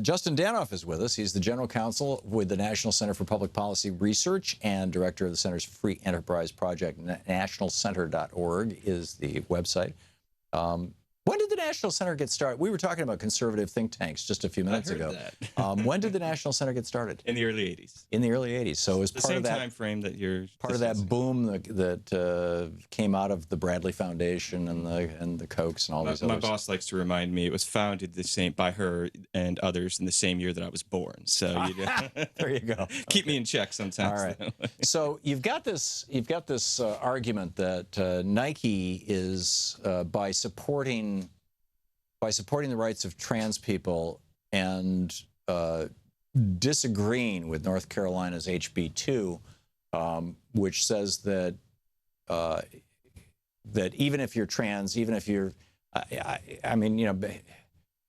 Justin Danhof is with us. He's the General Counsel with the National Center for Public Policy Research and Director of the Center's Free Enterprise Project. Nationalcenter.org is the website. When did the National Center get started? We were talking about conservative think tanks just a few minutes ago. When did the National Center get started? In the early 80s. In the early 80s. So it was part of that time frame that you're part of that boom that came out of the Bradley Foundation and the Kochs and all these others. My boss likes to remind me it was founded by her and others in the same year that I was born. So there you go. Keep me in check sometimes. All right. So you've got this argument that Nike is by supporting the rights of trans people and disagreeing with North Carolina's HB 2, which says that that even if you're trans, even if you're, I mean, you know,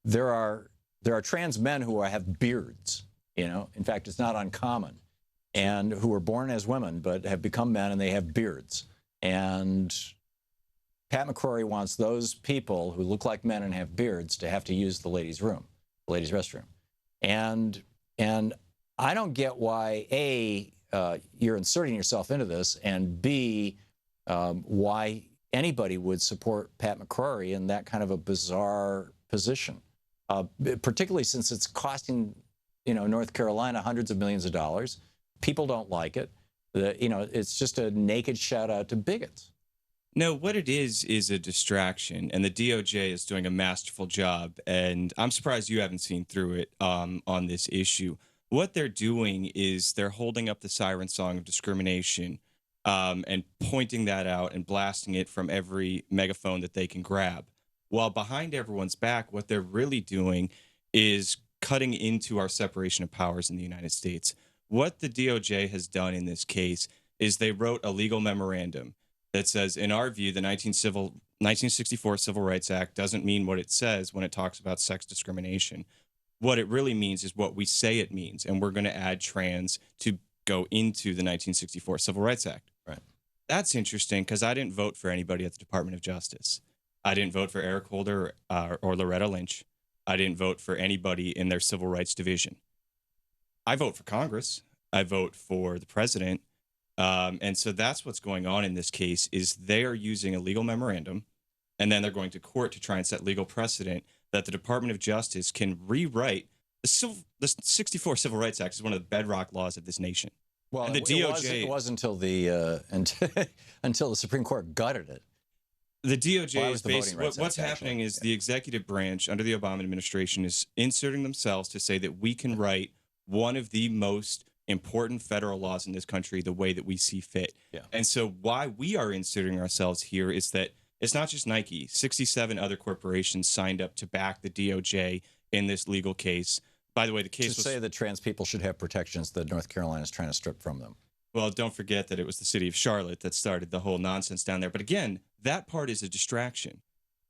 there are trans men who have beards. You know, in fact, it's not uncommon, and who were born as women but have become men and they have beards. And Pat McCrory wants those people who look like men and have beards to have to use the ladies' restroom. And I don't get why, A, you're inserting yourself into this, and B, why anybody would support Pat McCrory in that kind of a bizarre position, particularly since it's costing, you know, North Carolina hundreds of millions of dollars. People don't like it. You know, it's just a naked shout out to bigots. No, what it is a distraction, and the DOJ is doing a masterful job, and I'm surprised you haven't seen through it on this issue. What they're doing is they're holding up the siren song of discrimination and pointing that out and blasting it from every megaphone that they can grab. While behind everyone's back, what they're really doing is cutting into our separation of powers in the United States. What the DOJ has done in this case is they wrote a legal memorandum that says, in our view, the 1964 Civil Rights Act doesn't mean what it says when it talks about sex discrimination. What it really means is what we say it means, and we're going to add trans to go into the 1964 Civil Rights Act. Right. That's interesting because I didn't vote for anybody at the Department of Justice. I didn't vote for Eric Holder or Loretta Lynch. I didn't vote for anybody in their civil rights division. I vote for Congress. I vote for the president. And so that's what's going on in this case is they are using a legal memorandum, and then they're going to court to try and set legal precedent that the Department of Justice can rewrite the 64 Civil Rights Act is one of the bedrock laws of this nation. Well, and the DOJ it was until the until the Supreme Court gutted it. The DOJ is basically what's happening is the executive branch under the Obama administration is inserting themselves to say that we can write one of the most important federal laws in this country the way that we see fit. Yeah. And so why we are inserting ourselves here is that it's not just Nike. 67 other corporations signed up to back the DOJ in this legal case. By the way, the case was... To say that trans people should have protections that North Carolina is trying to strip from them. Well, don't forget that it was the city of Charlotte that started the whole nonsense down there. But again, that part is a distraction.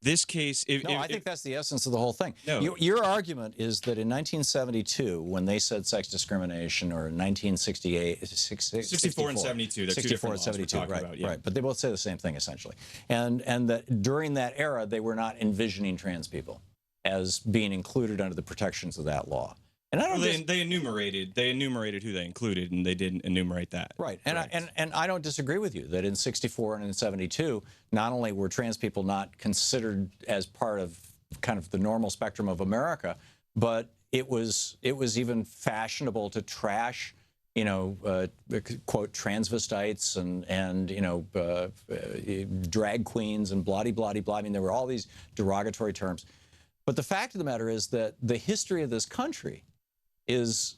This case... I think that's the essence of the whole thing. No. Your argument is that in 1972, when they said sex discrimination, or in 1968... 64 and 72. They're 64 and 72, right, about, yeah. Right. But they both say the same thing, essentially. And that during that era, they were not envisioning trans people as being included under the protections of that law. And I don't. Well, they enumerated who they included, and they didn't enumerate that. Right, and I don't disagree with you that in 64 and in 72, not only were trans people not considered as part of kind of the normal spectrum of America, but it was even fashionable to trash, you know, quote transvestites and you know drag queens and blah blah blah. I mean, there were all these derogatory terms. But the fact of the matter is that the history of this country is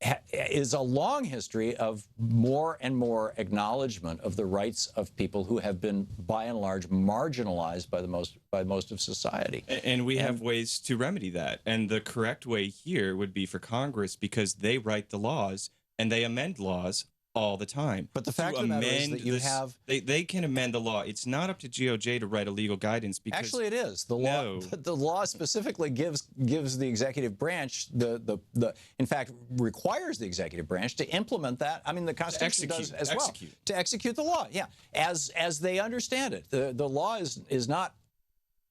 a long history of more and more acknowledgement of the rights of people who have been, by and large, marginalized by most of society. And we have ways to remedy that. And the correct way here would be for Congress, because they write the laws and they amend laws all the time. But the fact of the matter is that you have... They can amend the law. It's not up to GOJ to write a legal guidance because... Actually, it is. The law, the law specifically gives the executive branch, in fact, requires the executive branch to implement that. I mean, the Constitution does as well. To execute the law, yeah. As they understand it. The law is not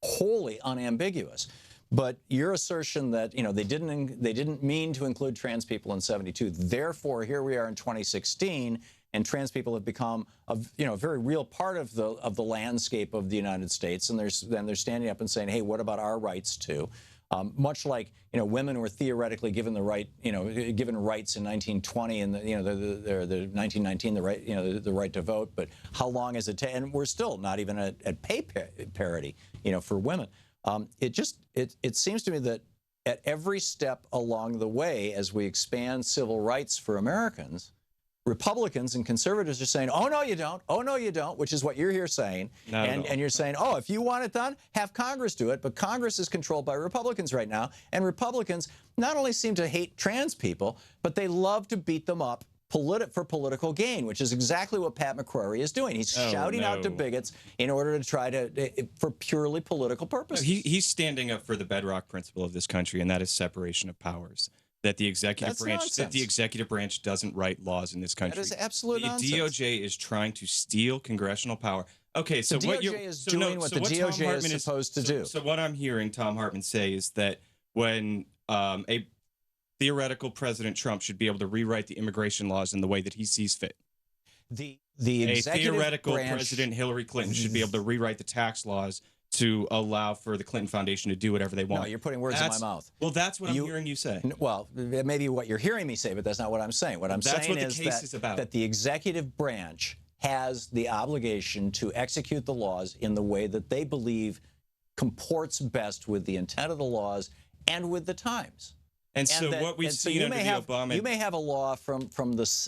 wholly unambiguous. But your assertion that they didn't mean to include trans people in '72, therefore here we are in 2016, and trans people have become a very real part of the landscape of the United States, and they're standing up and saying, hey, what about our rights too? Much like women were theoretically given the right, given rights in 1920 and the 1919 the right the right to vote, but how long has it taken? And we're still not even at pay parity for women. It seems to me that at every step along the way, as we expand civil rights for Americans, Republicans and conservatives are saying, oh, no, you don't. Oh, no, you don't, which is what you're here saying. And you're saying, oh, if you want it done, have Congress do it. But Congress is controlled by Republicans right now. And Republicans not only seem to hate trans people, but they love to beat them up for political gain, which is exactly what Pat McCrory is doing. He's shouting out to bigots in order to try to, for purely political purposes. He's standing up for the bedrock principle of this country, and that is separation of powers. That the executive branch doesn't write laws in this country. That is absolute nonsense. The DOJ is trying to steal congressional power. Okay, so the DOJ is doing what the DOJ is supposed to do. So what I'm hearing Thom Hartmann say is that when a theoretical President Trump should be able to rewrite the immigration laws in the way that he sees fit. The executive theoretical branch, President Hillary Clinton should be able to rewrite the tax laws to allow for the Clinton Foundation to do whatever they want. No, you're putting words in my mouth. Well, that's what I'm hearing you say. Well, it may be what you're hearing me say, but that's not what I'm saying. What I'm saying is that the executive branch has the obligation to execute the laws in the way that they believe comports best with the intent of the laws and with the times. And so what we've seen under the Obama... You may have a law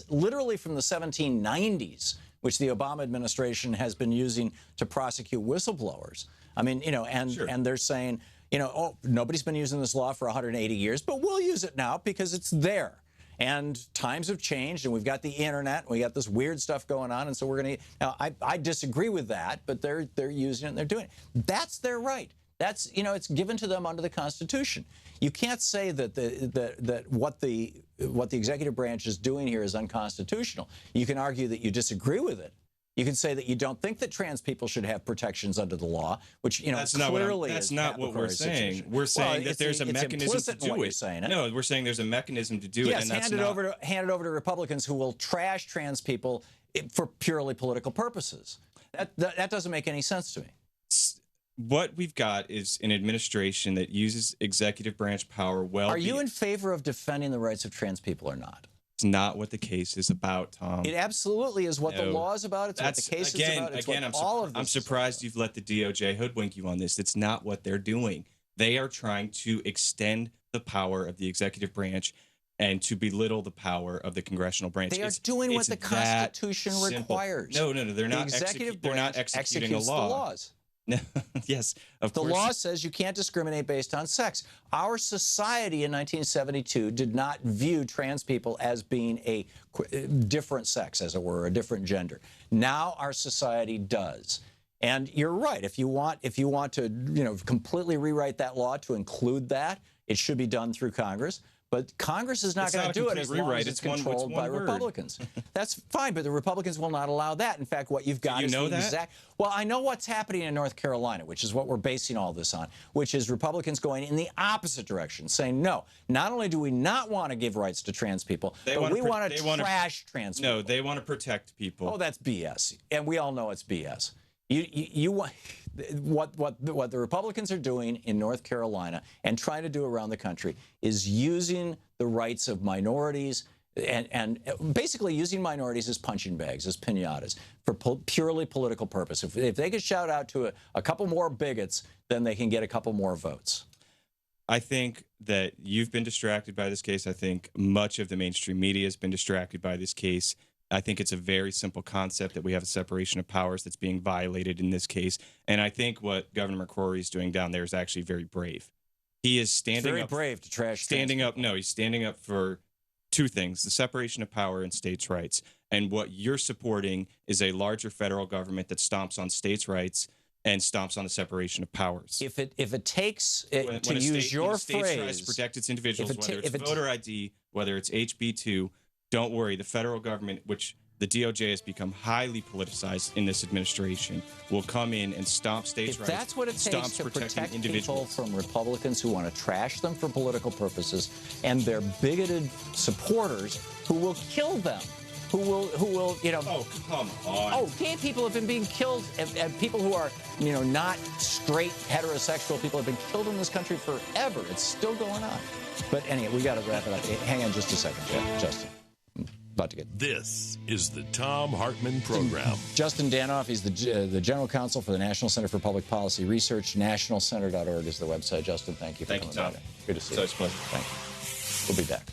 literally from the 1790s, which the Obama administration has been using to prosecute whistleblowers. I mean, and they're saying, oh, nobody's been using this law for 180 years, but we'll use it now because it's there. And times have changed, and we've got the internet, and we got this weird stuff going on, and so we're going to... Now, I disagree with that, but they're using it and they're doing it. That's their right. That's, it's given to them under the Constitution. You can't say that what the executive branch is doing here is unconstitutional. You can argue that you disagree with it. You can say that you don't think that trans people should have protections under the law, which clearly that's not what we're saying. Situation. We're saying that there's a mechanism to do it. Saying No, we're saying there's a mechanism to do it. Yes, hand it over to Republicans who will trash trans people for purely political purposes. That doesn't make any sense to me. What we've got is an administration that uses executive branch power well. Are you in favor of defending the rights of trans people or not? It's not what the case is about, Thom. It absolutely is what the law is about. It's what the case is about. It's what all of this I'm surprised you've let the DOJ hoodwink you on this. It's not what they're doing. They are trying to extend the power of the executive branch and to belittle the power of the congressional branch. They are doing what the Constitution requires. No, they're not. They're not executing a law. The laws. Yes, of course. The law says you can't discriminate based on sex. Our society in 1972 did not view trans people as being a different sex, as it were, a different gender. Now our society does. And you're right. If you want to, completely rewrite that law to include that, it should be done through Congress. But Congress is not going to do it as long as it's controlled by Republicans. That's fine, but the Republicans will not allow that. In fact, what you've got is the exact... Well, I know what's happening in North Carolina, which is what we're basing all this on, which is Republicans going in the opposite direction, saying, no, not only do we not want to give rights to trans people, but we want to trash trans people. No, they want to protect people. Oh, that's BS. And we all know it's BS. What the Republicans are doing in North Carolina and trying to do around the country is using the rights of minorities and basically using minorities as punching bags, as piñatas, for purely political purpose. If they could shout out to a couple more bigots, then they can get a couple more votes. I think that you've been distracted by this case. I think much of the mainstream media has been distracted by this case. I think it's a very simple concept that we have a separation of powers that's being violated in this case. And I think what Governor McCrory is doing down there is actually very brave. He is standing up. Very brave to trash. Standing up. No, he's standing up for two things: the separation of power and states' rights. And what you're supporting is a larger federal government that stomps on states' rights and stomps on the separation of powers. If it takes to use your phrase, state tries to protect its individuals, whether it's voter ID, whether it's HB2. Don't worry, the federal government, which The DOJ has become highly politicized in this administration. Will come in and stomp states' If rights. that's what it takes to protect people from Republicans who want to trash them for political purposes and their bigoted supporters who will kill them, who will, you know. Oh, come on. Oh, gay people have been being killed, and people who are, you know, not straight heterosexual people have been killed in this country forever. It's still going on. But anyway, we got to wrap it up. Hang on just a second, Justin. About to get. This is the Thom Hartmann Program. Justin Danhof, he's the General Counsel for the National Center for Public Policy Research. Nationalcenter.org is the website. Justin, thank you for coming by. Good to see you. Such a pleasure. Thank you. We'll be back.